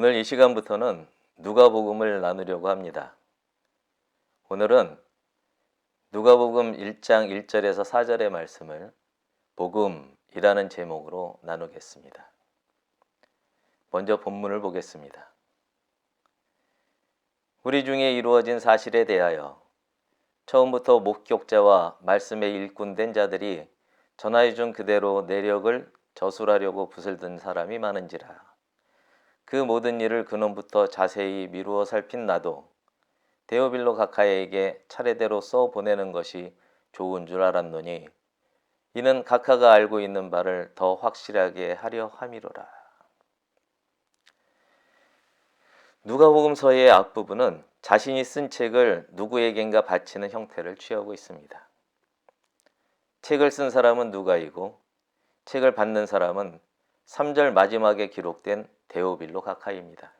오늘 이 시간부터는 누가복음을 나누려고 합니다. 오늘은 누가복음 1장 1절에서 4절의 말씀을 복음이라는 제목으로 나누겠습니다. 먼저 본문을 보겠습니다. 우리 중에 이루어진 사실에 대하여 처음부터 목격자와 말씀에 일꾼된 자들이 전하여 준 그대로 내력을 저술하려고 붓을 든 사람이 많은지라. 그 모든 일을 근원부터 자세히 미루어 살핀 나도 데오빌로 각하에게 차례대로 써 보내는 것이 좋은 줄 알았노니 이는 각하가 알고 있는 바를 더 확실하게 하려 함이로라. 누가복음서의 앞부분은 자신이 쓴 책을 누구에겐가 바치는 형태를 취하고 있습니다. 책을 쓴 사람은 누가이고 책을 받는 사람은 3절 마지막에 기록된 데오빌로 각하입니다.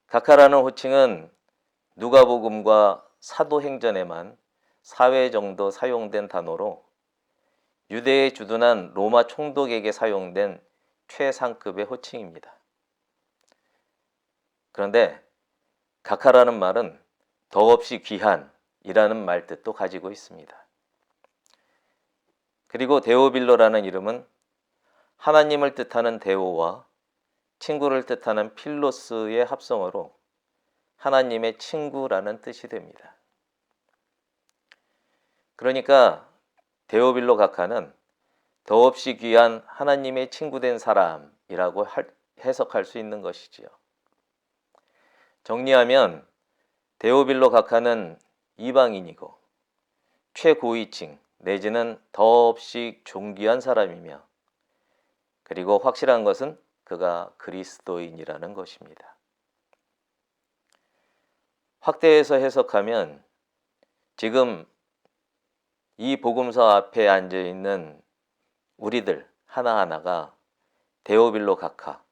각하라는 호칭은 누가복음과 사도행전에만 4회 정도 사용된 단어로 유대에 주둔한 로마 총독에게 사용된 최상급의 호칭입니다. 그런데 각하라는 말은 더없이 귀한이라는 말뜻도 가지고 있습니다. 그리고 데오빌로라는 이름은 하나님을 뜻하는 데오와 친구를 뜻하는 필로스의 합성어로 하나님의 친구라는 뜻이 됩니다. 그러니까 데오빌로 각하는 더없이 귀한 하나님의 친구된 사람이라고 해석할 수 있는 것이지요. 정리하면 데오빌로 각하는 이방인이고 최고위층 내지는 더없이 존귀한 사람이며 그리고 확실한 것은 그가 그리스도인이라는 것입니다. 확대해서 해석하면 지금 이 복음서 앞에 앉아 있는 우리들 하나하나가 데오빌로 각하,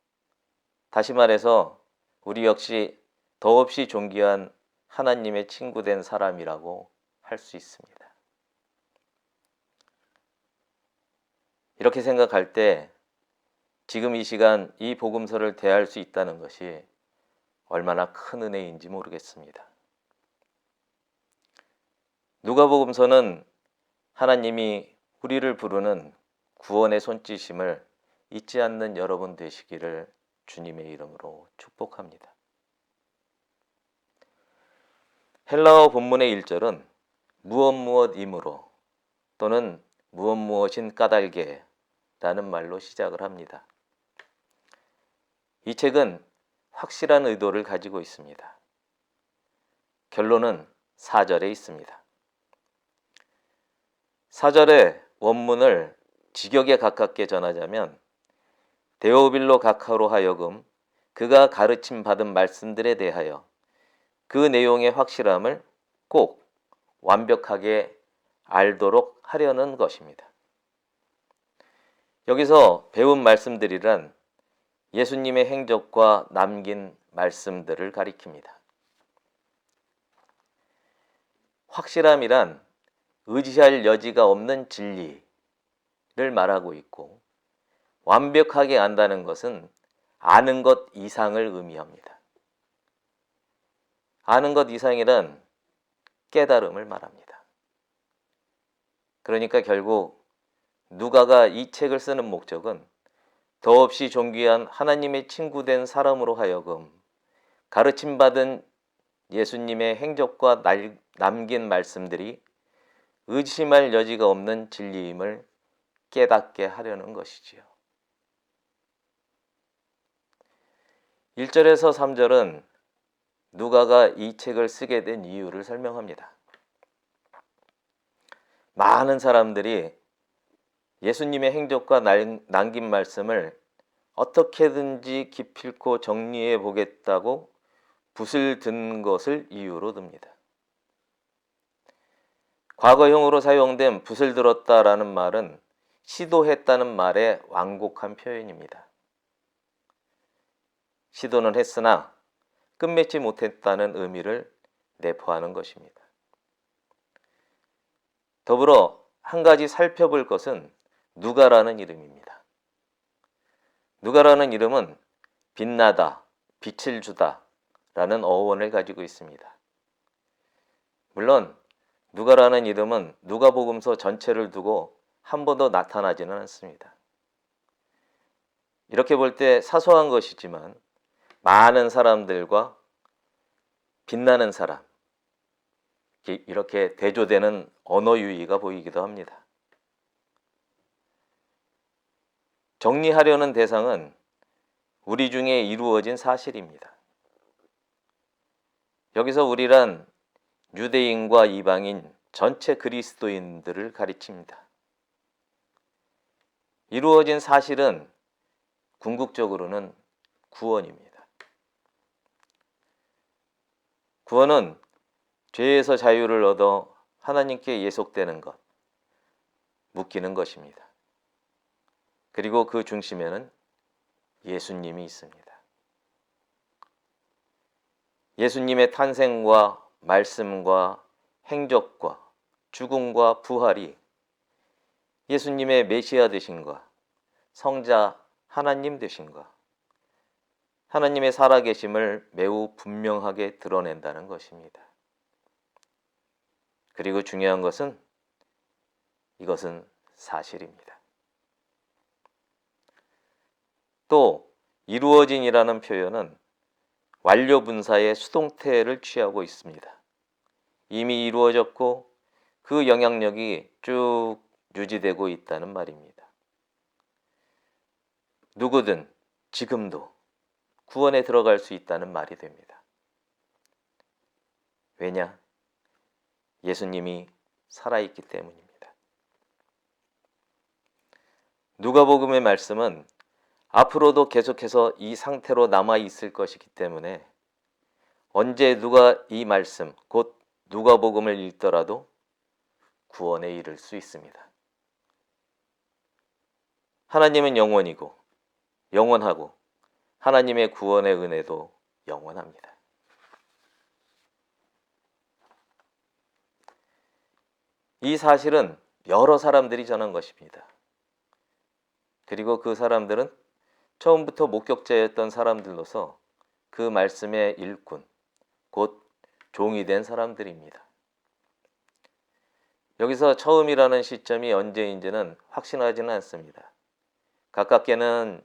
다시 말해서 우리 역시 더없이 존귀한 하나님의 친구된 사람이라고 할 수 있습니다. 이렇게 생각할 때 지금 이 시간 이 복음서를 대할 수 있다는 것이 얼마나 큰 은혜인지 모르겠습니다. 누가복음서는 하나님이 우리를 부르는 구원의 손짓임을 잊지 않는 여러분 되시기를 주님의 이름으로 축복합니다. 헬라어 본문의 1절은 무엇이므로 또는 무엇인 까닭에 라는 말로 시작을 합니다. 이 책은 확실한 의도를 가지고 있습니다. 결론은 4절에 있습니다. 4절의 원문을 직역에 가깝게 전하자면 데오빌로 각하로 하여금 그가 가르침 받은 말씀들에 대하여 그 내용의 확실함을 꼭 완벽하게 알도록 하려는 것입니다. 여기서 배운 말씀들이란 예수님의 행적과 남긴 말씀들을 가리킵니다. 확실함이란 의지할 여지가 없는 진리를 말하고 있고 완벽하게 안다는 것은 아는 것 이상을 의미합니다. 아는 것 이상이란 깨달음을 말합니다. 그러니까 결국 누가가 이 책을 쓰는 목적은 더없이 존귀한 하나님의 친구된 사람으로 하여금 가르침받은 예수님의 행적과 남긴 말씀들이 의심할 여지가 없는 진리임을 깨닫게 하려는 것이지요. 1절에서 3절은 누가가 이 책을 쓰게 된 이유를 설명합니다. 많은 사람들이 예수님의 행적과 남긴 말씀을 어떻게든지 기필코 정리해 보겠다고 붓을 든 것을 이유로 듭니다. 과거형으로 사용된 붓을 들었다라는 말은 시도했다는 말의 완곡한 표현입니다. 시도는 했으나 끝맺지 못했다는 의미를 내포하는 것입니다. 더불어 한 가지 살펴볼 것은 누가라는 이름입니다. 누가라는 이름은 빛나다, 빛을 주다 라는 어원을 가지고 있습니다. 물론 누가라는 이름은 누가복음서 전체를 두고 한 번도 나타나지는 않습니다. 이렇게 볼 때 사소한 것이지만 많은 사람들과 빛나는 사람, 이렇게 대조되는 언어 유희가 보이기도 합니다. 정리하려는 대상은 우리 중에 이루어진 사실입니다. 여기서 우리란 유대인과 이방인 전체 그리스도인들을 가리킵니다. 이루어진 사실은 궁극적으로는 구원입니다. 구원은 죄에서 자유를 얻어 하나님께 예속되는 것, 묶이는 것입니다. 그리고 그 중심에는 예수님이 있습니다. 예수님의 탄생과 말씀과 행적과 죽음과 부활이 예수님의 메시아 되심과 성자 하나님 되심과 하나님의 살아계심을 매우 분명하게 드러낸다는 것입니다. 그리고 중요한 것은 이것은 사실입니다. 또 이루어진이라는 표현은 완료 분사의 수동태를 취하고 있습니다. 이미 이루어졌고 그 영향력이 쭉 유지되고 있다는 말입니다. 누구든 지금도 구원에 들어갈 수 있다는 말이 됩니다. 왜냐? 예수님이 살아있기 때문입니다. 누가복음의 말씀은 앞으로도 계속해서 이 상태로 남아있을 것이기 때문에 언제 누가 이 말씀, 곧 누가복음을 읽더라도 구원에 이를 수 있습니다. 하나님은 영원이고 영원하고 하나님의 구원의 은혜도 영원합니다. 이 사실은 여러 사람들이 전한 것입니다. 그리고 그 사람들은 처음부터 목격자였던 사람들로서 그 말씀의 일꾼, 곧 종이 된 사람들입니다. 여기서 처음이라는 시점이 언제인지는 확신하지는 않습니다. 가깝게는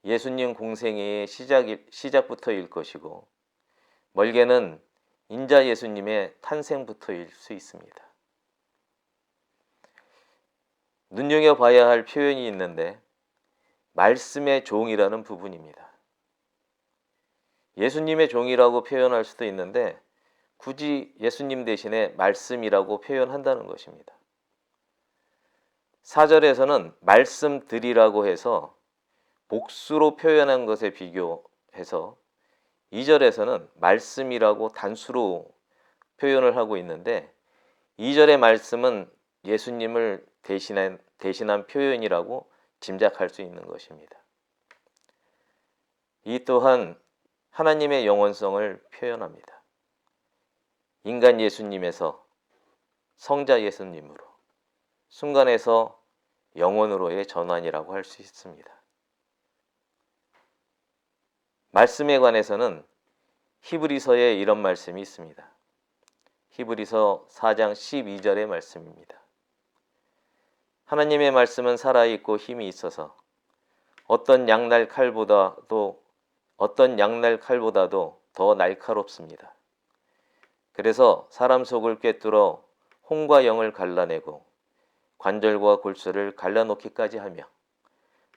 예수님 공생애의 시작부터일 것이고 멀게는 인자 예수님의 탄생부터일 수 있습니다. 눈여겨봐야 할 표현이 있는데 말씀의 종이라는 부분입니다. 예수님의 종이라고 표현할 수도 있는데 굳이 예수님 대신에 말씀이라고 표현한다는 것입니다. 4절에서는 말씀들이라고 해서 복수로 표현한 것에 비교해서 2절에서는 말씀이라고 단수로 표현을 하고 있는데 2절의 말씀은 예수님을 대신한 표현이라고 짐작할 수 있는 것입니다. 이 또한 하나님의 영원성을 표현합니다. 인간 예수님에서 성자 예수님으로, 순간에서 영원으로의 전환이라고 할 수 있습니다. 말씀에 관해서는 히브리서에 이런 말씀이 있습니다. 히브리서 4장 12절의 말씀입니다. 하나님의 말씀은 살아있고 힘이 있어서 어떤 양날 칼보다도 더 날카롭습니다. 그래서 사람 속을 꿰뚫어 혼과 영을 갈라내고 관절과 골수를 갈라놓기까지 하며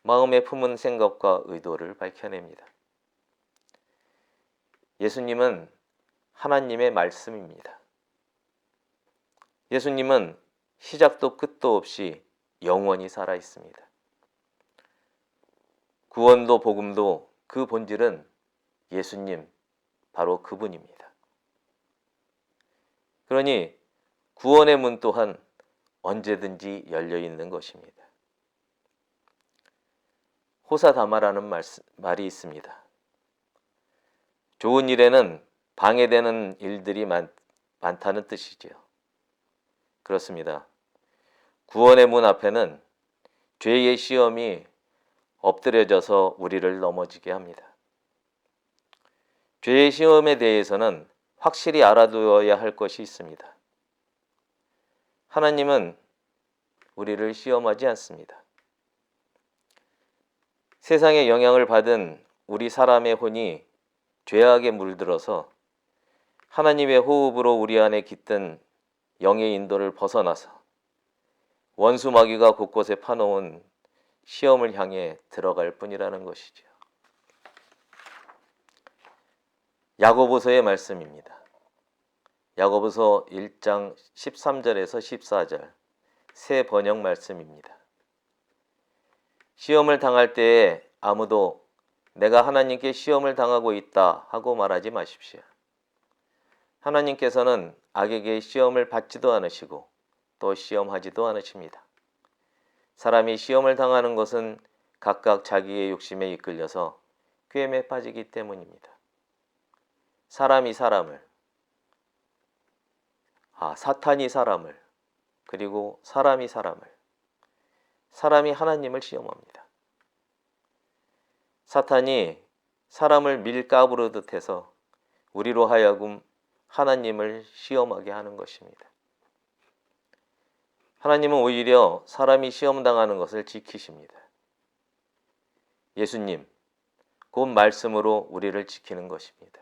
마음에 품은 생각과 의도를 밝혀냅니다. 예수님은 하나님의 말씀입니다. 예수님은 시작도 끝도 없이 영원히 살아 있습니다. 구원도 복음도 그 본질은 예수님, 바로 그분입니다. 그러니 구원의 문 또한 언제든지 열려 있는 것입니다. 호사다마라는 말이 있습니다. 좋은 일에는 방해되는 일들이 많다는 뜻이지요. 그렇습니다. 구원의 문 앞에는 죄의 시험이 엎드려져서 우리를 넘어지게 합니다. 죄의 시험에 대해서는 확실히 알아두어야 할 것이 있습니다. 하나님은 우리를 시험하지 않습니다. 세상의 영향을 받은 우리 사람의 혼이 죄악에 물들어서 하나님의 호흡으로 우리 안에 깃든 영의 인도를 벗어나서 원수 마귀가 곳곳에 파놓은 시험을 향해 들어갈 뿐이라는 것이죠. 야고보서의 말씀입니다. 야고보서 1장 13절에서 14절 새 번역 말씀입니다. 시험을 당할 때에 아무도 내가 하나님께 시험을 당하고 있다 하고 말하지 마십시오. 하나님께서는 악에게 시험을 받지도 않으시고 또 시험하지도 않으십니다. 사람이 시험을 당하는 것은 각각 자기의 욕심에 이끌려서 꾀에 빠지기 때문입니다. 사탄이 사람을, 그리고 사람이 하나님을 시험합니다. 사탄이 사람을 밀가부르듯 해서 우리로 하여금 하나님을 시험하게 하는 것입니다. 하나님은 오히려 사람이 시험당하는 것을 지키십니다. 예수님, 곧 말씀으로 우리를 지키는 것입니다.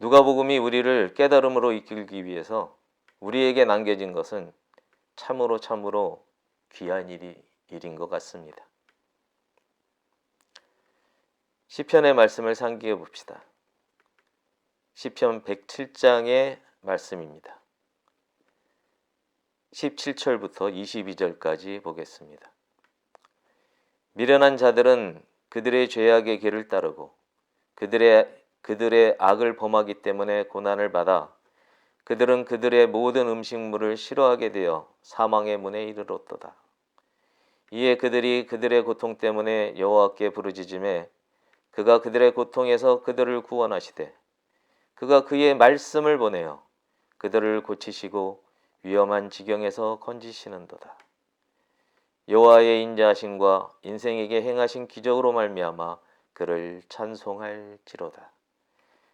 누가복음이 우리를 깨달음으로 이끌기 위해서 우리에게 남겨진 것은 참으로 귀한 일인 것 같습니다. 시편의 말씀을 상기해 봅시다. 시편 107장의 말씀입니다. 17절부터 22절까지 보겠습니다. 미련한 자들은 그들의 죄악의 길을 따르고 그들의 악을 범하기 때문에 고난을 받아 그들은 그들의 모든 음식물을 싫어하게 되어 사망의 문에 이르렀도다. 이에 그들이 그들의 고통 때문에 여호와께 부르짖음에 그가 그들의 고통에서 그들을 구원하시되 그가 그의 말씀을 보내어 그들을 고치시고 위험한 지경에서 건지시는도다. 여호와의 인자하심과 인생에게 행하신 기적으로 말미암아 그를 찬송할지로다.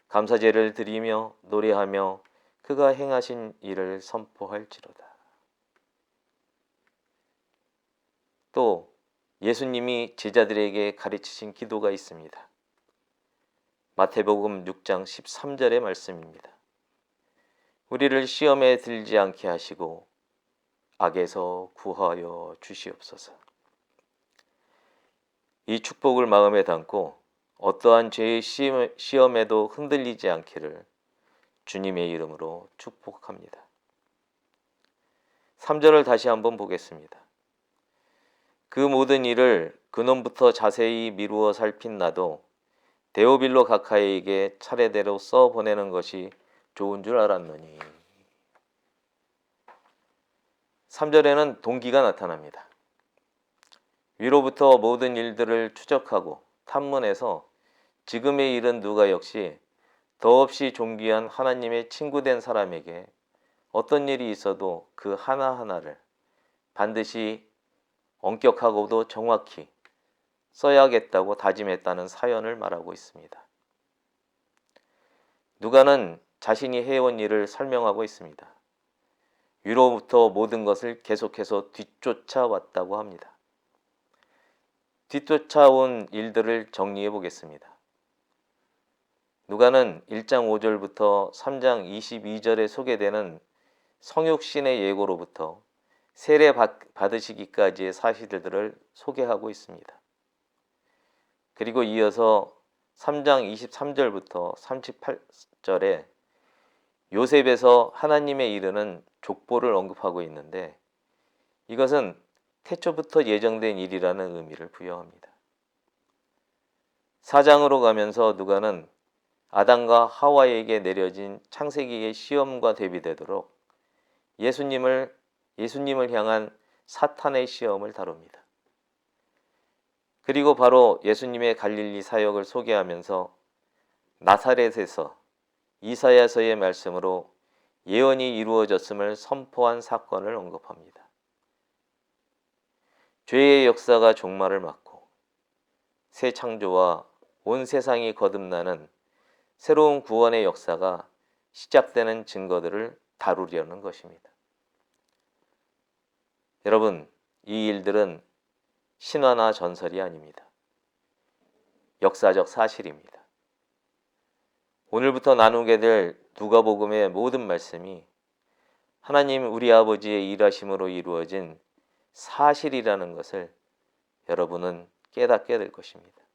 감사제를 드리며 노래하며 그가 행하신 일을 선포할지로다. 또 예수님이 제자들에게 가르치신 기도가 있습니다. 마태복음 6장 13절의 말씀입니다. 우리를 시험에 들지 않게 하시고 악에서 구하여 주시옵소서. 이 축복을 마음에 담고 어떠한 죄의 시험에도 흔들리지 않기를 주님의 이름으로 축복합니다. 3절을 다시 한번 보겠습니다. 그 모든 일을 근원부터 자세히 미루어 살핀 나도 데오빌로 가카이에게 차례대로 써보내는 것이 좋은 줄 알았느니. 3절에는 동기가 나타납니다. 위로부터 모든 일들을 추적하고 탐문해서 지금에 이른 누가 역시 더없이 존귀한 하나님의 친구된 사람에게 어떤 일이 있어도 그 하나하나를 반드시 엄격하고도 정확히 써야겠다고 다짐했다는 사연을 말하고 있습니다. 누가는 자신이 해온 일을 설명하고 있습니다. 위로부터 모든 것을 계속해서 뒤쫓아왔다고 합니다. 뒤쫓아온 일들을 정리해 보겠습니다. 누가는 1장 5절부터 3장 22절에 소개되는 성육신의 예고로부터 세례 받으시기까지의 사실들을 소개하고 있습니다. 그리고 이어서 3장 23절부터 38절에 요셉에서 하나님에 이르는 족보를 언급하고 있는데 이것은 태초부터 예정된 일이라는 의미를 부여합니다. 4장으로 가면서 누가는 아담과 하와에게 내려진 창세기의 시험과 대비되도록 예수님을 향한 사탄의 시험을 다룹니다. 그리고 바로 예수님의 갈릴리 사역을 소개하면서 나사렛에서 이사야서의 말씀으로 예언이 이루어졌음을 선포한 사건을 언급합니다. 죄의 역사가 종말을 맞고 새 창조와 온 세상이 거듭나는 새로운 구원의 역사가 시작되는 증거들을 다루려는 것입니다. 여러분, 이 일들은 신화나 전설이 아닙니다. 역사적 사실입니다. 오늘부터 나누게 될 누가복음의 모든 말씀이 하나님 우리 아버지의 일하심으로 이루어진 사실이라는 것을 여러분은 깨닫게 될 것입니다.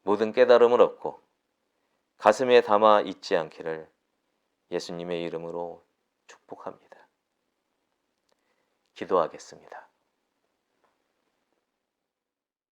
모든 깨달음을 얻고 가슴에 담아 잊지 않기를 예수님의 이름으로 축복합니다. 기도하겠습니다.